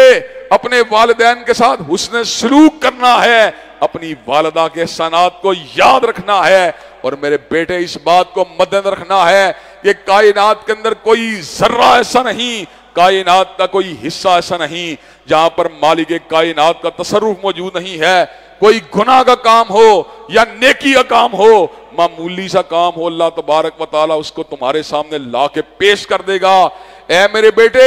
अपने वालिदैन के साथ हुस्न सलूक करना है, अपनी वालिदा के एहसानात को याद रखना है। और मेरे बेटे इस बात को मद्देनजर रखना है कि कायनात के अंदर कोई जर्रा ऐसा नहीं, कायनात का कोई हिस्सा ऐसा नहीं जहां पर मालिक कायनात का तसर्रुफ मौजूद नहीं है। कोई गुनाह का काम हो या नेकी का काम हो, मामूली सा काम हो, अल्लाह तबारक व तआला उसको तुम्हारे सामने ला के पेश कर देगा। ऐ मेरे बेटे,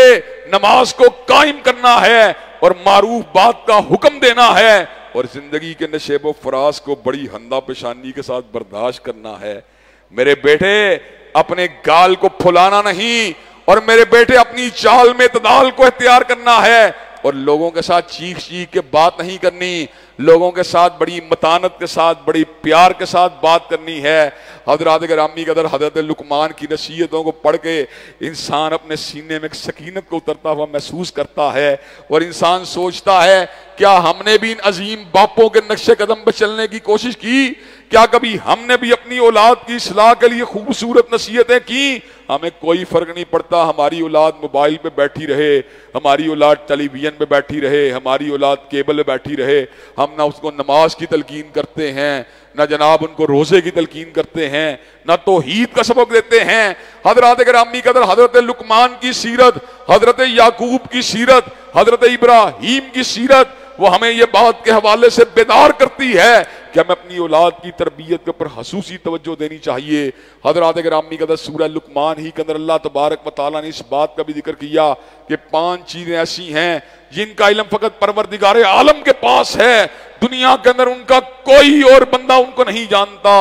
नमाज को कायम करना है और मारूफ बात का हुक्म देना है और जिंदगी के नशेब व फराज को बड़ी हंदा पेशानी के साथ बर्दाश्त करना है। मेरे बेटे, अपने गाल को फुलाना नहीं और मेरे बेटे अपनी चाल में इत्दाल को इख्तियार करना है और लोगों के साथ चीख चीख के बात नहीं करनी, लोगों के साथ बड़ी मतानत के साथ बड़ी प्यार के साथ बात करनी है। हजरत गिरामी कदर हजरत लुकमान की नसीहतों को पढ़ के इंसान अपने सीने में एक सकीनत को उतरता हुआ महसूस करता है और इंसान सोचता है क्या हमने भी इन अजीम बापों के नक्शे कदम पर चलने की कोशिश की? क्या कभी हमने भी अपनी औलाद की इस्लाह के लिए खूबसूरत नसीहतें की? हमें कोई फर्क नहीं पड़ता हमारी औलाद मोबाइल पे बैठी रहे, हमारी औलाद टेलीविजन पे बैठी रहे, हमारी औलाद केबल पे बैठी रहे। हम ना उसको नमाज की तलकीन करते हैं, ना जनाब उनको रोजे की तलकीन करते हैं, ना तौहीद का सबक देते हैं। हजरत गिरामी कदर हजरत लुकमान की सीरत, हजरत याकूब की सीरत, हजरत इब्राहिम की सीरत वो हमें ये बात के हवाले से बेदार करती है कि हमें अपनी औलाद की तरबियत के ऊपर खसूसी तवज्जो देनी चाहिए। हजरत गिरामी कदर सूरह लुकमान ही के अंदर अल्लाह तबारक व तआला ने इस बात का भी जिक्र किया कि 5 चीजें ऐसी हैं जिनका इल्म फकत परवरदिगार आलम के पास है, दुनिया के अंदर उनका कोई और बंदा उनको नहीं जानता।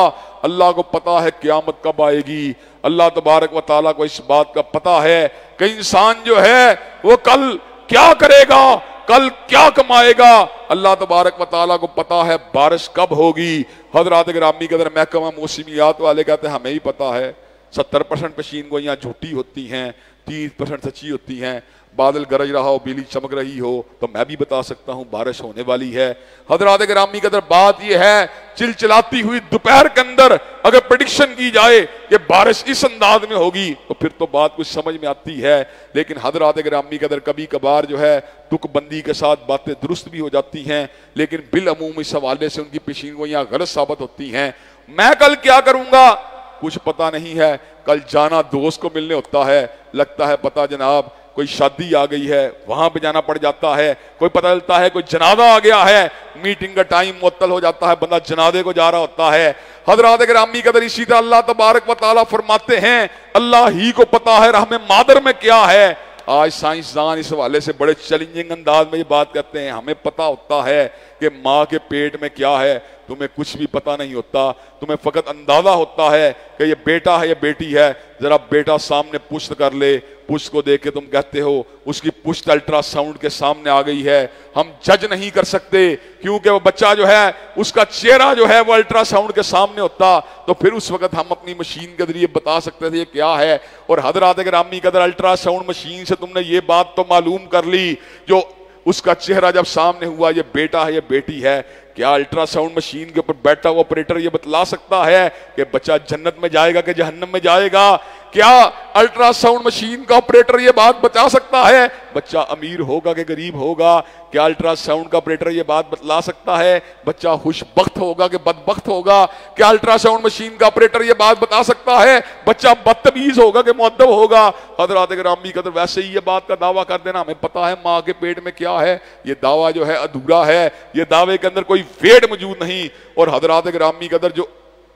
अल्लाह को पता है क़यामत कब आएगी, अल्लाह तबारक व तआला को इस बात का पता है कि इंसान जो है वो कल क्या करेगा, कल क्या कमाएगा। अल्लाह तबारक व तआला को पता है बारिश कब होगी। हजरत गिरामी कदर महकमा मौसमियात वाले कहते हैं हमें ही पता है 70% पेशीन गोइयां झूठी होती हैं, 30% सच्ची होती हैं। बादल गरज रहा हो, बिजली चमक रही हो तो मैं भी बता सकता हूं बारिश होने वाली है। हजरत गिरामी कदर बात यह है चिलचिलाती हुई दोपहर के अंदर अगर प्रेडिक्शन की जाए कि बारिश इस अंदाज में होगी तो फिर तो बात कुछ समझ में आती है। लेकिन हजरत गिरामी कदर कभी कभार जो है तुकबंदी के साथ बातें दुरुस्त भी हो जाती हैं, लेकिन बिल अमूम इस हवाले से उनकी पेशीनगोइयां गलत साबित होती हैं। मैं कल क्या करूंगा कुछ पता नहीं है, कल जाना दोस्त को मिलने होता है, लगता है पता जनाब कोई शादी आ गई है वहां पे जाना पड़ जाता है, कोई पता चलता है कोई जनाजा आ गया है, मीटिंग का टाइम मुअत्तल हो जाता है, बंदा जनाजे को जा रहा होता है। हजरात गिरामी कदर इसी तरह अल्लाह तबारक व तआला फरमाते हैं अल्लाह ही को पता है रहम मादर में क्या है। आज साइंसदान इस हवाले से बड़े चैलेंजिंग अंदाज में ये बात कहते हैं, हमें पता होता है कि माँ के पेट में क्या है, तुम्हें कुछ भी पता नहीं होता, तुम्हें फकत अंदाजा होता है कि ये बेटा है ये बेटी है। जरा बेटा सामने पुष्ट कर ले, पुष्ट को देख के तुम कहते हो उसकी पुष्ट अल्ट्रासाउंड के सामने आ गई है, हम जज नहीं कर सकते क्योंकि वो बच्चा जो है उसका चेहरा जो है वो अल्ट्रासाउंड के सामने होता तो फिर उस वक्त हम अपनी मशीन के जरिए बता सकते थे ये क्या है। और हजरात गिरामी कदर अल्ट्रासाउंड मशीन से तुमने ये बात तो मालूम कर ली, जो उसका चेहरा जब सामने हुआ ये बेटा है ये बेटी है, क्या अल्ट्रासाउंड मशीन के ऊपर बैठा हुआ ऑपरेटर ये बतला सकता है कि बच्चा जन्नत में जाएगा कि जहन्नम में जाएगा? क्या अल्ट्रासाउंड मशीन का ऑपरेटर ये बात बता सकता है बच्चा अमीर होगा कि गरीब होगा? क्या अल्ट्रासाउंड का ऑपरेटर ये बात बतला सकता है बच्चा खुशबख्त होगा कि बदबख्त होगा? क्या अल्ट्रासाउंड मशीन का ऑपरेटर ये बात बता सकता है बच्चा बदतमीज होगा कि मुअद्दब होगा? हज़रात गिरामी कदर वैसे ही ये बात का दावा कर देना हमें पता है माँ के पेट में क्या है, ये दावा जो है अधूरा है, ये दावे के अंदर कोई वेट मौजूद नहीं। और हज़रात गिरामी कदर जो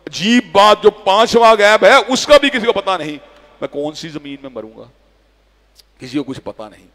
अजीब बात, जो पांचवा गैब है उसका भी किसी को पता नहीं, मैं कौन सी जमीन में मरूंगा किसी को कुछ पता नहीं।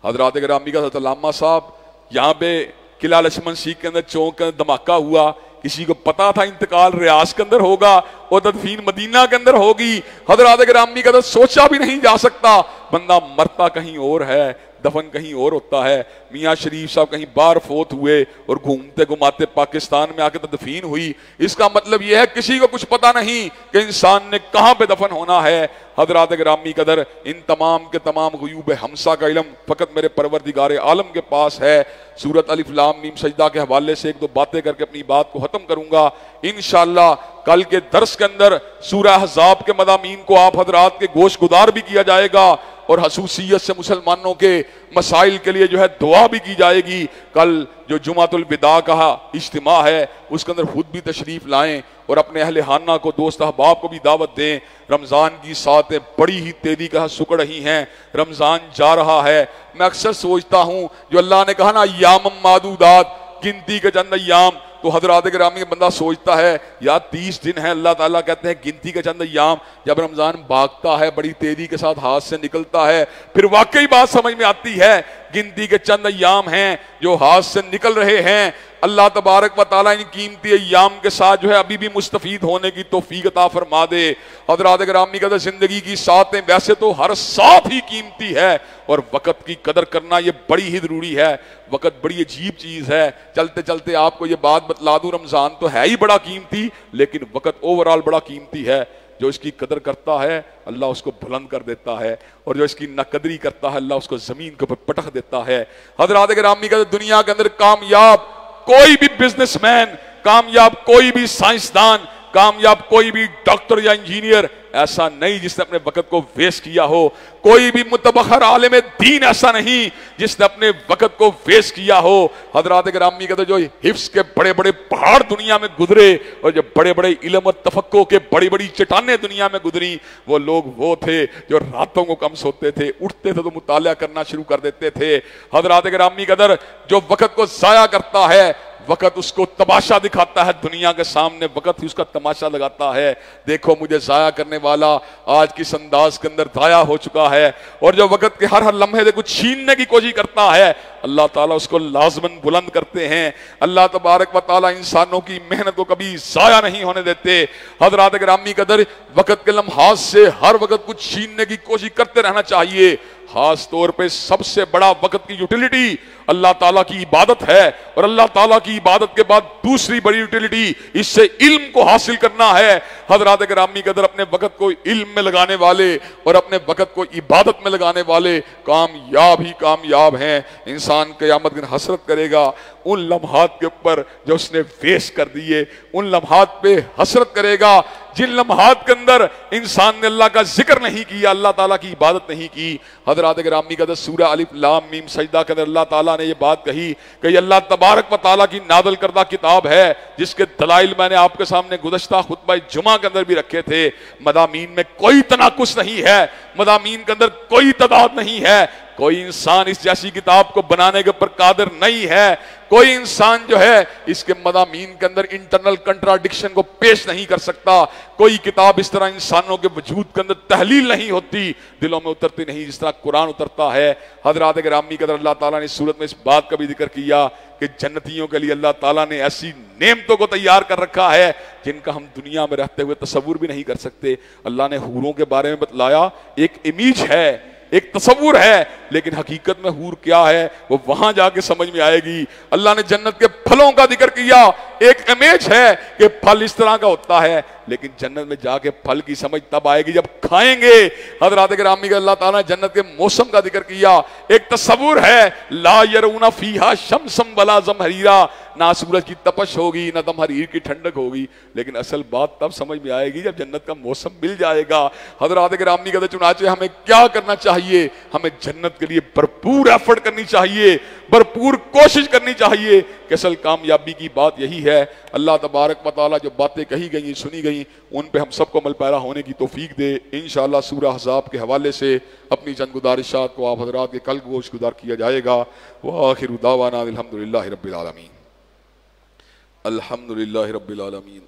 हज़रात गिरामी का लामा साहब यहाँ पे किला लक्ष्मण सीख के अंदर चौक के अंदर धमाका हुआ, किसी को पता था इंतकाल रियाज के अंदर होगा और तदफीन मदीना के अंदर होगी। हज़रात गिरामी का सोचा भी नहीं जा सकता, बंदा मरता कहीं और है दफन कहीं और होता है। मियाँ शरीफ साहब कहीं बाहर फोत हुए और घूमते घुमाते पाकिस्तान में आके तदफीन हुई। इसका मतलब यह है किसी को कुछ पता नहीं कि इंसान ने कहाँ पे दफन होना है। हज़रात गिरामी कदर इन तमाम के तमाम ग़ुयूब हमसा का इल्म फ़कत मेरे परवरदिगार आलम के पास है। सूरत अलिफ लाम मीम सजदा के हवाले से एक दो बातें करके अपनी बात को ख़त्म करूँगा इंशाअल्लाह। कल के दर्स के अंदर सूरह अहज़ाब के मज़ामीन को आप हज़रात के गोश गुदार भी किया जाएगा और हसूसियत से मुसलमानों के मसाइल के लिए जो है दुआ भी की जाएगी। कल जो जुमातुल विदा का इज्तिमा है उसके अंदर खुद भी तशरीफ लाएं और अपने अहले हाना को दोस्त अहबाब को भी दावत दें। रमज़ान की सातें बड़ी ही तेजी का सुकड़ रही हैं, रमज़ान जा रहा है। मैं अक्सर सोचता हूँ जो अल्लाह ने कहा ना याम मादूदात, गिनती के चंद अय्याम, तो हज़रात गिरामी बंदा सोचता है यार 30 दिन है, अल्लाह ताला कहते हैं गिनती के चंद अय्याम। जब रमज़ान भागता है बड़ी तेजी के साथ हाथ से निकलता है फिर वाकई बात समझ में आती है गिनती के चंद अय्याम हैं जो हाथ से निकल रहे हैं। अल्लाह तबारक व तआला इन कीमती अय्याम के साथ जो है अभी भी मुस्तफीद होने की तौफीक अता फरमा दे। हज़रात गिरामी कदर जिंदगी की सातें वैसे तो हर साथ ही कीमती है और वक़्त की कदर करना ये बड़ी ही ज़रूरी है। वक़्त बड़ी अजीब चीज़ है। चलते चलते आपको ये बात बतला दूँ, रमज़ान तो है ही बड़ा कीमती लेकिन वक़्त ओवरऑल बड़ा कीमती है। जो इसकी कदर करता है अल्लाह उसको बुलंद कर देता है और जो इसकी नाकदरी करता है अल्लाह उसको ज़मीन के ऊपर पटक देता है। हज़रात गिरामी कदर दुनिया के अंदर कामयाब कोई भी बिजनेसमैन, कामयाब कोई भी साइंसदान, कामयाब कोई भी डॉक्टर या इंजीनियर ऐसा नहीं जिसने अपने वक़्त को वेस्ट किया हो। कोई भी मुतबखर आलिम दीन ऐसा नहीं जिसने अपने वक़्त को वेस्ट किया हो। हज़रात गिरामी कहते जो हिफ्स के बड़े बड़े पहाड़ दुनिया में गुजरे और जो बड़े बड़े इल्म और तफक्को के बड़ी बड़ी चट्टानें दुनिया में गुजरी, वो लोग वो थे जो रातों को कम सोते थे, उठते थे तो मुताला करना शुरू कर देते थे। हज़रात गिरामी कदर जो वक़्त को ज़ाया करता है वक़्त उसको तमाशा दिखाता है दुनिया के सामने, वक़्त ही उसका तमाशा लगाता है। देखो मुझे ज़ाया करने वाला आज किस अंदाज के अंदर ज़ाया हो चुका है। और जो वक़्त के हर हर लम्हे से कुछ छीनने की कोशिश करता है अल्लाह ताला उसको लाज़मन बुलंद करते हैं। अल्लाह तबारक व ताला इंसानों की मेहनत को कभी ज़ाया नहीं होने देते। हज़रात गिरामी कदर वक़्त के लम्हात से हर वक़्त कुछ छीनने की कोशिश करते रहना चाहिए। खास तौर पे सबसे बड़ा वक़्त की यूटिलिटी अल्लाह ताला की इबादत है और अल्लाह ताला की इबादत के बाद दूसरी बड़ी यूटिलिटी इससे इल्म को हासिल करना है। हज़रात गिरामी कदर अपने वक़्त को इल्म में लगाने वाले और अपने वक़्त को इबादत में लगाने वाले कामयाब ही कामयाब हैं। इंसान क़यामत दिन हसरत करेगा उन लम्हात के ऊपर जो उसने वेस्ट कर दिए, उन लम्हात पे हसरत करेगा जिन लम्हात के अंदर इंसान ने अल्लाह का जिक्र नहीं किया, अल्लाह ताला की इबादत नहीं की। हज़रात गिरामी कदर सूरह अलिफ लाम मीम सजदा के अंदर अल्लाह ताला ने ये बात कही कि अल्लाह तबारक व ताला की नादल करदा किताब है जिसके दलाइल मैंने आपके सामने गुज़श्ता खुतबा जुमा के अंदर भी रखे थे। मदामीन में कोई तनाकुस नहीं है, मदामीन के अंदर कोई तदाद नहीं है, कोई इंसान इस जैसी किताब को बनाने के ऊपर कादिर नहीं है। कोई इंसान जो है इसके मदामीन के अंदर इंटरनल कंट्राडिक्शन को पेश नहीं कर सकता। कोई किताब इस तरह इंसानों के वजूद के अंदर तहलील नहीं होती, दिलों में उतरती नहीं जिस तरह कुरान उतरता है। हजरात गिरामी कदर अल्लाह ताला ने इस सूरत में इस बात का भी जिक्र किया कि जन्नतियों के लिए अल्लाह ताला ने ऐसी नेमतों को तैयार कर रखा है जिनका हम दुनिया में रहते हुए तसव्वुर भी नहीं कर सकते। अल्लाह ने हूरों के बारे में बतलाया, एक इमेज है, एक तसव्वुर है, लेकिन हकीकत में हूर क्या है वो वहां जाके समझ में आएगी। अल्लाह ने जन्नत के फलों का जिक्र किया, एक इमेज है कि फल इस तरह का होता है, लेकिन जन्नत में जाके फल की समझ तब आएगी जब खाएंगे। हज़रात गिरामी का अल्लाह ताला ने जन्नत के मौसम का जिक्र किया, एक तसव्वुर है, ला यरऊना फीहा शम्सम वला ज़महरीरा, ना सूरज की तपश होगी ना दमहरीर की ठंडक होगी, लेकिन असल बात तब समझ में आएगी जब जन्नत का मौसम मिल जाएगा। हज़रात गिरामी का चुनाचे हमें क्या करना चाहिए, हमें जन्नत के लिए भरपूर एफर्ट करनी चाहिए, भरपूर कोशिश करनी चाहिए कि असल कामयाबी की बात यही है। अल्लाह तबारक व तआला जो बातें कही गई सुनी गई उन पे हम सबको अमल पैरा होने की तौफीक दे। इंशाअल्लाह सूरह अहज़ाब के हवाले से अपनी चंद गुजारिशात को आप हज़रात के कल गोश गुजार किया जाएगा। व आखिरु दावाना अल्हम्दुलिल्लाहि रब्बिल आलमीन, अल्हम्दुलिल्लाहि रब्बिल आलमीन।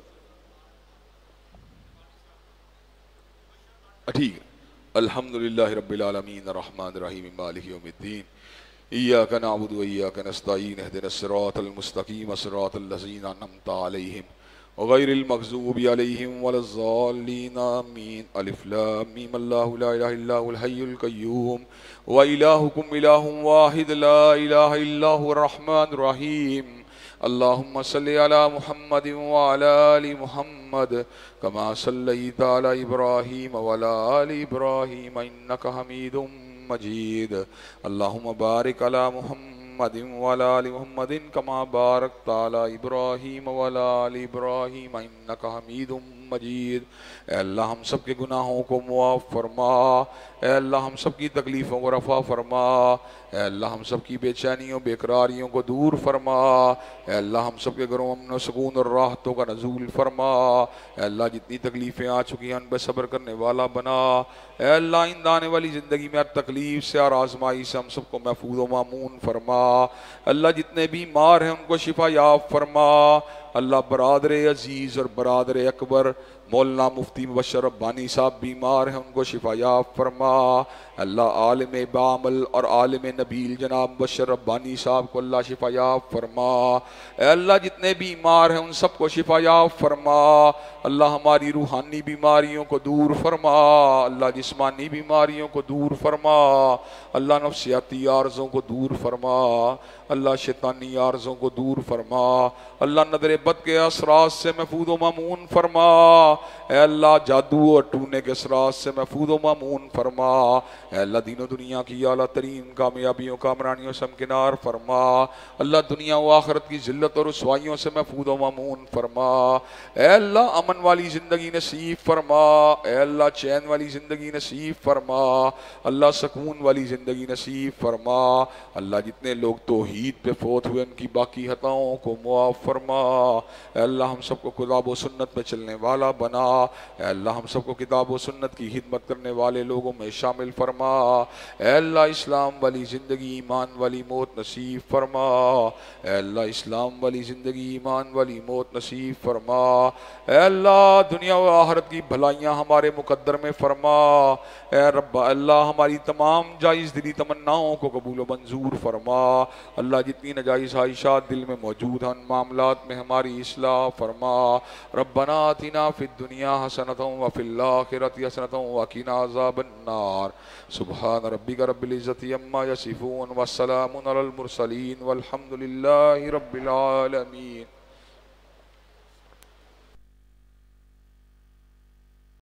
ठीक है, अल्हम्दुलिल्लाहि रब्बिल आलमीन अर्रहमानिर रहीम मालिकि यौमिद्दीन, इय्याका नअबुदु व इय्याका नस्तईन, इहदिनस सिरातल मुस्तकीम सिरातल लज़ीना अनअमता अलैहिम गैरिल मग़ज़ूबि अलैहिम वलज़्ज़ालिन आमीन। अलिफ लाम मीम, अल्लाहु ला इलाहा इल्ला हुवल हय्युल क़य्यूम व इलाहुकुम इलाहुन वाहिद ला इलाहा इल्ला हुवर रहमानिर रहीम। अल्लाहुम्मा सल्लि अला मुहम्मद व अला आलि मुहम्मद कमा सल्लैता अला इब्राहीम व अला आलि इब्राहीम इन्नका हमीदुम मजीद। अल्लाहुम्मा बारिक अला मुहम्मद व अला आलि मुहम्मद कमा बारकता अला इब्राहीम व अला आलि इब्राहीम इन्नका हमीदुम मजीद। ऐ अल्लाह हम सब के गुनाहों को मुआफ़ फरमा, ऐ अल्लाह हम सब की तकलीफ़ों को रफ़ा फरमा, ऐ अल्लाह हम सब की बेचैनियों बेकरारियों को दूर फरमा, ऐ अल्लाह हम सब के घरों अमन व सुकून और राहतों का नज़ूल फरमा, ऐ अल्लाह जितनी तकलीफ़ें आ चुकी हैं उन पर सब्र करने वाला बना, ऐ अल्लाह इन आने वाली ज़िंदगी में हर तकलीफ़ से और आज़माई से हम सबको महफूज़ व मामून फरमा। अल्लाह जितने बीमार हैं उनको शिफा याब फरमा। अल्लाह बरादर अजीज़ और बरादर अकबर मौलाना मुफ्ती मुबश्शिर रब्बानी साहब बीमार हैं उनको शिफा याब फरमा। अल्लाह आलिम बामल और आलिम नबील जनाब मुबश्शिर रब्बानी साहब को अल्लाह शिफा याब फरमा। अल्लाह जितने बीमार हैं उन सबको शिफा याब फरमा। अल्लाह हमारी रूहानी बीमारियों को दूर फरमा, अल्लाह जिस्मानी बीमारियों को दूर फरमा, अल्लाह नफ्सियाती आर्ज़ों को दूर फरमा, अल्लाह शैतानी आर्ज़ों को दूर फरमा, अल्लाह नदर बद के असरात से महफूज़ व मामून फरमा। ऐ अल्लाह जादू और टूने के असरात से महफूज़ व मामून फरमा। ऐ अल्लाह दीनों दुनिया की आला तरीन कामयाबियों कामरानियों से हमकिनार फरमा। अल्लाह दुनिया व आखिरत की जिल्लत और रुसवाइयों से महफूज़ व मामून फरमा। ऐ अल्लाह अमन वाली ज़िंदगी नसीब फरमा, ऐ अल्लाह चैन वाली ज़िंदगी नसीब फरमा, अल्लाह सुकून वाली ज़िंदगी नसीब फरमा। अल्लाह जितने लोग तौहीद पे फोत हुए उनकी बाकी हताओं को मुआफ़ फरमा। ऐ अल्लाह हम सबको किताब व सुन्नत पे चलने वाला बना। ऐ अल्लाह हम सबको किताब व सुन्नत की खिदमत करने वाले लोगों में शामिल फरमा। ऐ अल्लाह इस्लाम वाली ज़िंदगी ईमान वाली मौत नसीब फरमा। ऐ अल्लाह इस्लाम वाली ज़िंदगी ईमान वाली मौत नसीब फरमा। ऐ अल्लाह दुनिया व आखिरत की भलाइयाँ हमारे मुकद्दर में फरमा। ऐ रब्बा अल्लाह हमारी तमाम जायज़ दिली तमन्नाओं को कबूल व मंजूर फरमा। अल्लाह जितनी नाजायज़ ख्वाहिशात दिल में मौजूद हैं उन मामलात में हमारी इस्लाह फरमा। रब्बना आतिना फिद दुनिया हसनतन व फिल आखिरति हसनतन व क़िना अज़ाबन्नार। सुब्हान रब्बिका रब्बिल इज़्ज़ति अम्मा यसिफून व सलामुन अलल मुरसलीन वल्हम्दुलिल्लाहि रब्बिल आलमीन।